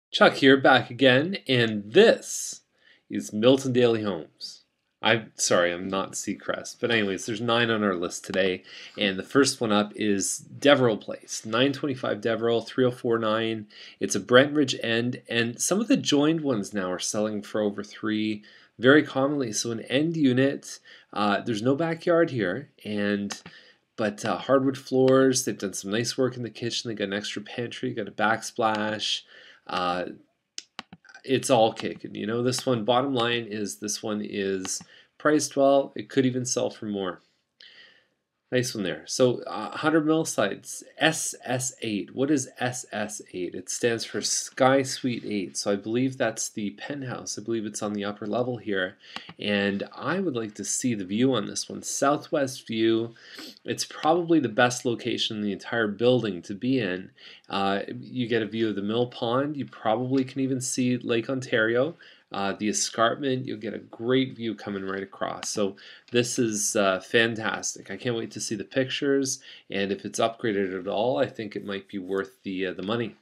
Chuck here, back again, and this is Milton Daily Homes. I'm sorry, I'm not Seacrest, but anyways, there's 9 on our list today, and the first one up is Deverell Place, 925 Deverell, 3049. It's a Brentridge end, and some of the joined ones now are selling for over 3, very commonly. So an end unit, there's no backyard here, but hardwood floors. They've done some nice work in the kitchen. They got an extra pantry, got a backsplash. Uh, it's all kicking. This one, bottom line is this one is priced well. It could even sell for more. Nice one there. So 100 mil sites, SS8. What is SS8? It stands for Sky Suite 8. So I believe that's the penthouse. I believe it's on the upper level here. And I would like to see the view on this one. Southwest view. It's probably the best location in the entire building to be in. You get a view of the mill pond. You probably can even see Lake Ontario. The escarpment, you'll get a great view coming right across. So this is fantastic. I can't wait to see the pictures, and if it's upgraded at all, I think it might be worth the money.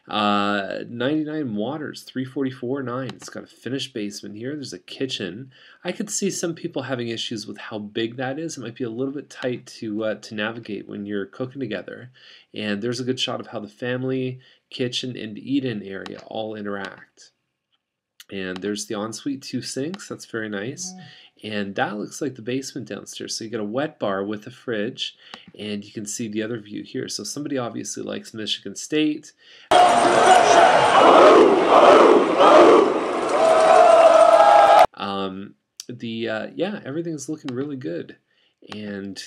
99 Waters, 344.9. It's got a finished basement here. There's a kitchen. I could see some people having issues with how big that is. It might be a little bit tight to navigate when you're cooking together. And there's a good shot of how the family, kitchen, and eat-in area all interact. And there's the ensuite 2 sinks. That's very nice. And that looks like the basement downstairs. So you get a wet bar with a fridge, and you can see the other view here. So somebody obviously likes Michigan State. Yeah, everything's looking really good. And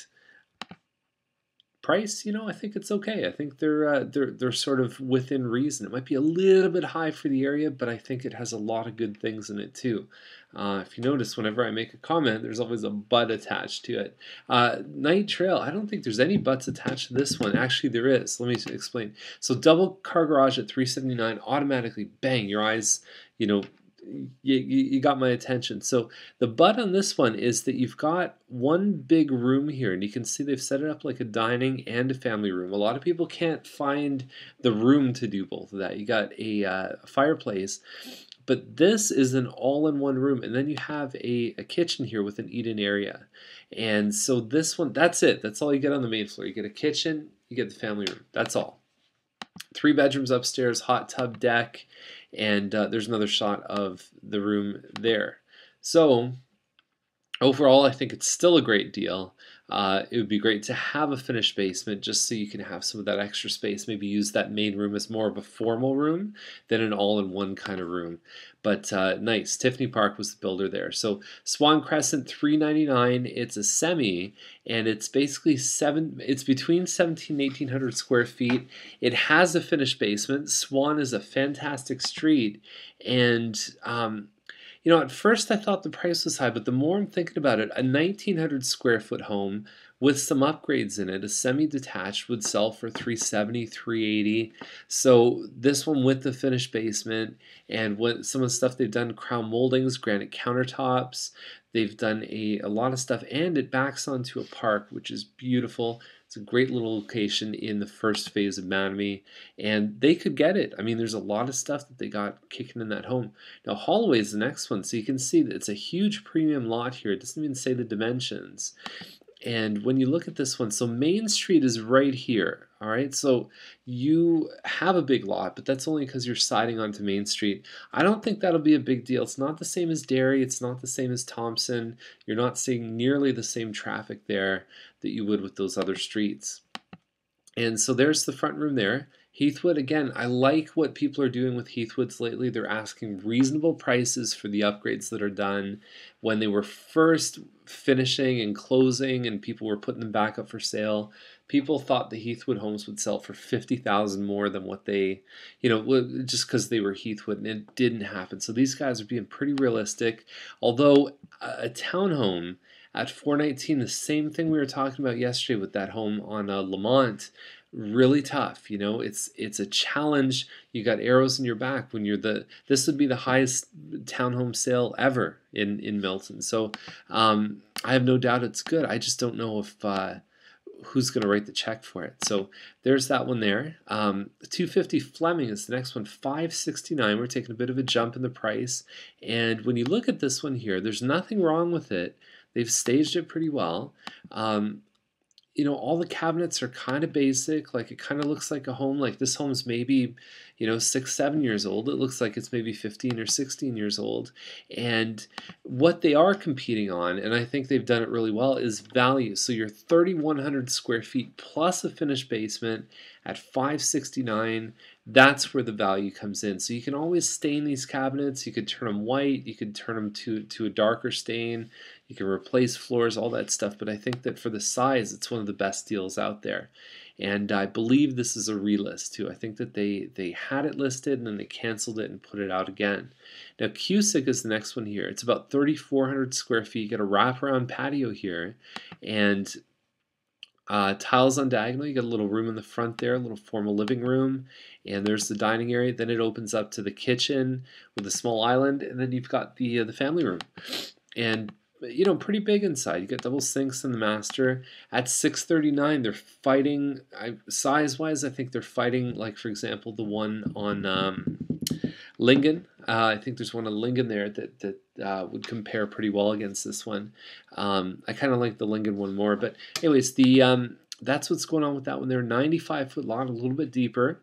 price, I think it's okay. I think they're sort of within reason. It might be a little bit high for the area, but I think it has a lot of good things in it too. If you notice, whenever I make a comment, there's always a but attached to it. Night Trail, I don't think there's any buts attached to this one. Actually, there is. Let me explain. So double car garage at 379, automatically, bang, your eyes, you got my attention. So the but on this one is that you've got one big room here, and you can see they've set it up like a dining and a family room. A lot of people can't find the room to do both of that. You got a fireplace, but this is an all-in-one room, and then you have a kitchen here with an eat-in area. And so this one, that's it. That's all you get on the main floor. You get a kitchen, you get the family room. That's all. 3 bedrooms upstairs, hot tub, deck, and there's another shot of the room there. So overall, I think it's still a great deal. It would be great to have a finished basement just so you can have some of that extra space. Maybe use that main room as more of a formal room than an all-in-one kind of room. But nice. Tiffany Park was the builder there. So Swan Crescent, $399. It's a semi, and it's basically it's between 1,700 and 1,800 square feet. It has a finished basement. Swan is a fantastic street, and at first I thought the price was high, but the more I'm thinking about it, a 1,900 square foot home with some upgrades in it, a semi-detached, would sell for $370, $380. So this one with the finished basement and some of the stuff they've done, crown moldings, granite countertops, they've done a lot of stuff, and it backs onto a park, which is beautiful. It's a great little location in the first phase of Mattamy, and they could get it. I mean, there's a lot of stuff that they got kicking in that home. Now, Holloway is the next one, so you can see that it's a huge premium lot here. It doesn't even say the dimensions. And when you look at this one, so Main Street is right here, all right? So you have a big lot, but that's only because you're siding onto Main Street. I don't think that'll be a big deal. It's not the same as Derry. It's not the same as Thompson. You're not seeing nearly the same traffic there that you would with those other streets. And so there's the front room there. Heathwood, again, I like what people are doing with Heathwoods lately. They're asking reasonable prices for the upgrades that are done. When they were first finishing and closing and people were putting them back up for sale, people thought the Heathwood homes would sell for $50,000 more than what they, just because they were Heathwood, and it didn't happen. So these guys are being pretty realistic. Although a townhome at $419, the same thing we were talking about yesterday with that home on Lamont, really tough. It's a challenge. You got arrows in your back when this would be the highest townhome sale ever in Milton. So I have no doubt it's good. I just don't know if who's going to write the check for it. So there's that one there. 250 Fleming is the next one, 569. We're taking a bit of a jump in the price. And when you look at this one here, there's nothing wrong with it. They've staged it pretty well. You know, all the cabinets are kind of basic. Like, it kind of looks like a home. Like, this home's maybe, you know, 6, 7 years old. It looks like it's maybe 15 or 16 years old. And what they are competing on, and I think they've done it really well, is value. So you're 3,100 square feet plus a finished basement at 569. That's where the value comes in. So you can always stain these cabinets. You could turn them white. You could turn them to a darker stain. You can replace floors, all that stuff. But I think that for the size, it's one of the best deals out there. And I believe this is a relist too. I think that they had it listed and then they canceled it and put it out again. Now Cusick is the next one here. It's about 3,400 square feet. You got a wraparound patio here, and tiles on diagonal. You got a little room in the front there, a little formal living room, and there's the dining area. Then it opens up to the kitchen with a small island, and then you've got the family room, and you know, pretty big inside. You got double sinks in the master. At 639, they're fighting size-wise. I think they're fighting, like for example, the one on Lingen. I think there's one on Lingen there that would compare pretty well against this one. I kind of like the Lingen one more, but anyways, that's what's going on with that one there. 95-foot lot, a little bit deeper.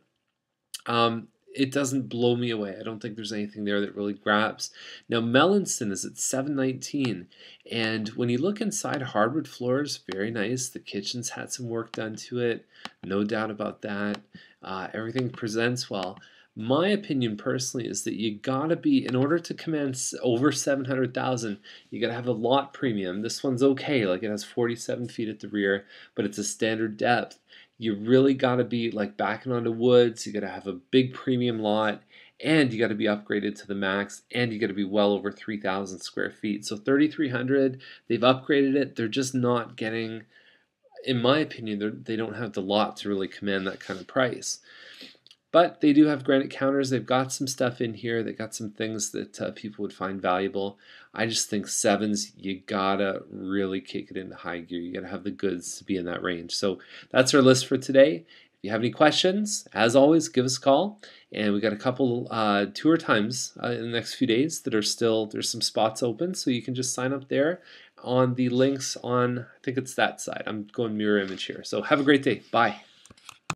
It doesn't blow me away. I don't think there's anything there that really grabs. Now Mellinston is at 719, and when you look inside, hardwood floors, very nice. The kitchen's had some work done to it, no doubt about that. Everything presents well. My opinion personally is that you gotta be, in order to command over 700,000, you gotta have a lot premium. This one's okay, like it has 47 feet at the rear, but it's a standard depth. You really gotta be like backing onto woods. You gotta have a big premium lot, and you gotta be upgraded to the max, and you gotta be well over 3,000 square feet. So 3,300, they've upgraded it. They're just not getting, in my opinion, they don't have the lot to really command that kind of price. But they do have granite counters. They've got some stuff in here. They've got some things that people would find valuable. I just think sevens, you gotta really kick it into high gear. You gotta have the goods to be in that range. So that's our list for today. If you have any questions, as always, give us a call. And we got a couple tour times in the next few days that are still, there's some spots open. So you can just sign up there on the links on, I think it's that side. I'm going mirror image here. So have a great day. Bye.